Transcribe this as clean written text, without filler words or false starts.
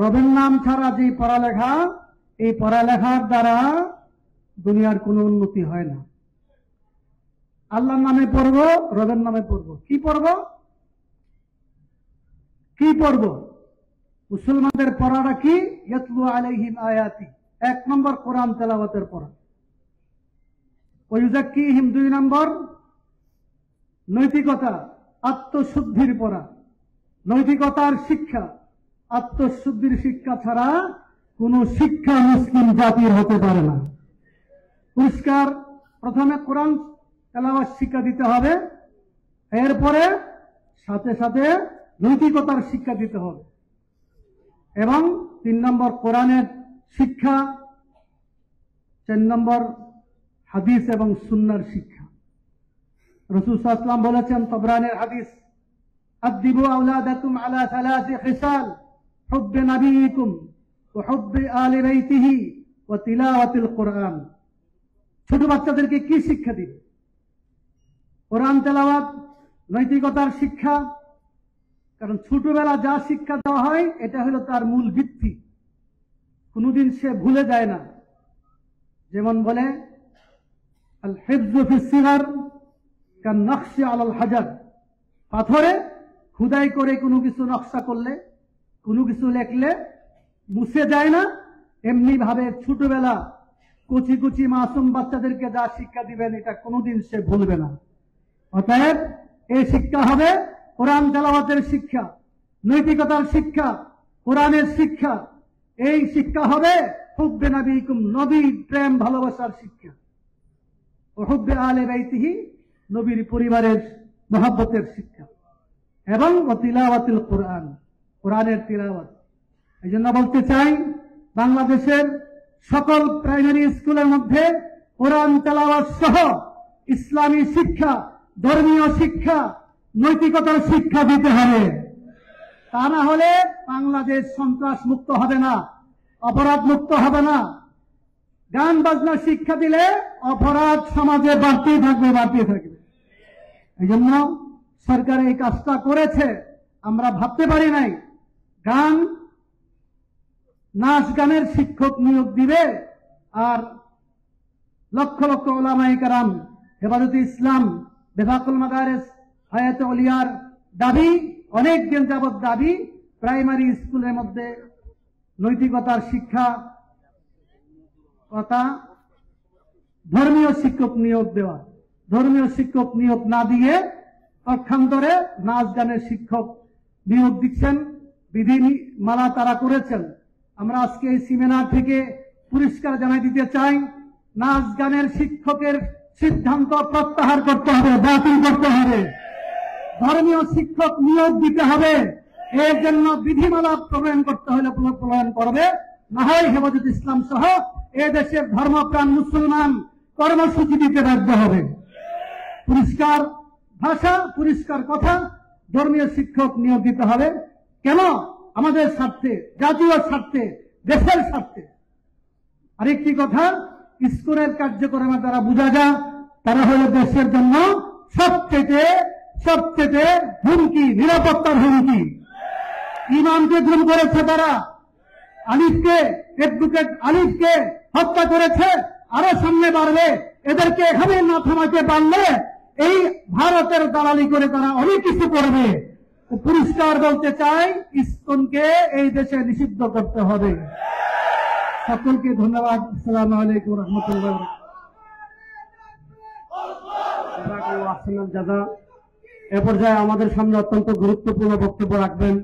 রবের নাম ছাড়া যে পড়ালেখা, এই পড়ালেখার দ্বারা দুনিয়ার কোনো উন্নতি হয় না। আল্লাহর নামে পড়ব, রবের নামে পড়ব। কি পড়ব? কি পড়ব? মুসলমানদের পড়াটা কি? ইয়াতলু আলাইহিম আয়াতি, 1 নম্বর কোরআন তেলাওয়াতের পড়া। ওয়ায়ুযাক্কিহিম 2 নম্বর নৈতিকতা, আত্মশুদ্ধির পড়া। নৈতিকতার শিক্ষা, আত্মশুদ্ধির শিক্ষা ছাড়া কোন শিক্ষা মুসলিম জাতির হতে পারে না। পরিষ্কার, প্রথমে কোরআন তেলাওয়াত শিক্ষা দিতে হবে, এরপরে সাথে সাথে নৈতিকতার শিক্ষা দিতে হবে, এবং 3 নম্বর কোরআনের শিক্ষা, 4 নম্বর হাদিস এবং সুন্নাহর শিক্ষা। রাসূল সাল্লাল্লাহু আলাইহি ওয়াসাল্লাম বলেছেন, তবরানির হাদিস, আদিবু আওলাদাকুম আলা 3 খিসাল, হুব্বে নবিয়িকুম ওয়া হুব্বে আলি বাইতিহি ওয়া তিলাওয়াতিল কোরআন। ছোট বাচ্চাদেরকে কি শিক্ষা দিবে? কোরআন তেলাওয়াত, নৈতিকতার শিক্ষা। কারণ ছোটবেলা যা শিক্ষা দেওয়া হয় এটা হলো তার মূল ভিত্তি, কোনোদিন সে ভুলে যায় না। যেমন বলে, আল হিফযু ফিস সিগার কান নকশি আলাল হাজার, পাথরে খোদাই করে কোনো কিছু নকশা করলে, কোনো কিছু লেখলে মুছে যায় না, এমনি ভাবে ছোটবেলা কচি কচি মাসুম বাচ্চাদেরকে যা শিক্ষা দিবেন এটা কোনোদিন সে ভুলবে না। অতএব এই শিক্ষা হবে কোরআন তেলাওয়াতের শিক্ষা, নৈতিকতার শিক্ষা, কোরআনের শিক্ষা। এই শিক্ষা হবে হুব্বে নবিয়িকুম, নবীর প্রেম ভালোবাসার শিক্ষা, ও হুব্বে আলে বাইতিহি, নবীর পরিবারের মহব্বতের শিক্ষা, এবং তিলাওয়াতুল কোরআন, কোরআনের তিলাওয়াত। এই জন্য বলতে চাই, বাংলাদেশের সকল প্রাইমারি স্কুলের মধ্যে কোরআন তেলাওয়াত সহ ইসলামী শিক্ষা, ধর্মীয় শিক্ষা, নৈতিকতার শিক্ষা দিতে হবে। তা না হলে বাংলাদেশ সন্ত্রাস মুক্ত হবে না, অপরাধ মুক্ত হবে না। গান বাজনা শিক্ষা দিলে অপরাধ সমাজে বাড়তেই থাকবে, বাড়তেই থাকবে। এই জন্য সরকার এই কাজটা করেছে, আমরা ভাবতে পারি নাই। গান, নাচ গানের শিক্ষক নিয়োগ দিবে, আর লক্ষ লক্ষ উলামায়ে কেরাম, হেফাজতে ইসলাম, বেফাকুল মাদারিস, হায়াতে ওলিয়ার দাবি, অনেক দিন যাবৎ দাবি, প্রাইমারি স্কুলের মধ্যে নৈতিকতার শিক্ষা তথা ধর্মীয় শিক্ষক নিয়োগ দেওয়া। ধর্মীয় শিক্ষক নিয়োগ না দিয়ে পক্ষান্তরে নাচ গানের শিক্ষক নিয়োগ দিচ্ছেন, বিধিমালা তারা করেছেন। আমরা আজকে এই সেমিনার থেকে পরিষ্কার জানাই দিতে চাই, নাচ গানের শিক্ষকের সিদ্ধান্ত প্রত্যাহার করতে হবে, বাতিল করতে হবে। ধর্মীয় শিক্ষক নিয়োগ দিতে হবে। এর জন্য বিধিমালা প্রণয়ন করতে হলে প্রণয়ন করবে, না হয় হেফাজতে ইসলাম সহ এ দেশের ধর্মপ্রাণ মুসলমান কর্মসূচি দিতে বাধ্য হবে। পরিষ্কার ভাষা, পরিষ্কার কথা, ধর্মীয় শিক্ষক নিয়োগ দিতে হবে। কেন? আমাদের স্বার্থে, জাতীয় স্বার্থে, দেশের স্বার্থে। আরেকটি কথা, স্কুলের কার্যক্রমের দ্বারা বোঝা যায় তারা হলো দেশের জন্য সবচেয়ে হুমকি, নিরাপত্তার হুমকি। ইমামকে গুম করেছে তারা, আলিফকে, অ্যাডভোকেট আলিফকে হত্যা করেছে, আরো সামনে বাড়বে। এদেরকে এখানে না থামাতে পারলে এই ভারতের দালালি করে তারা অনেক কিছু করবে। পরিষ্কার বলতে চাই, ইসকনকে এই দেশে নিষিদ্ধ করতে হবে। সকলকে ধন্যবাদ। আসসালামু আলাইকুম ওয়া রাহমাতুল্লাহ। এ পর্যায়ে আমাদের সামনে অত্যন্ত গুরুত্বপূর্ণ বক্তব্য রাখবেন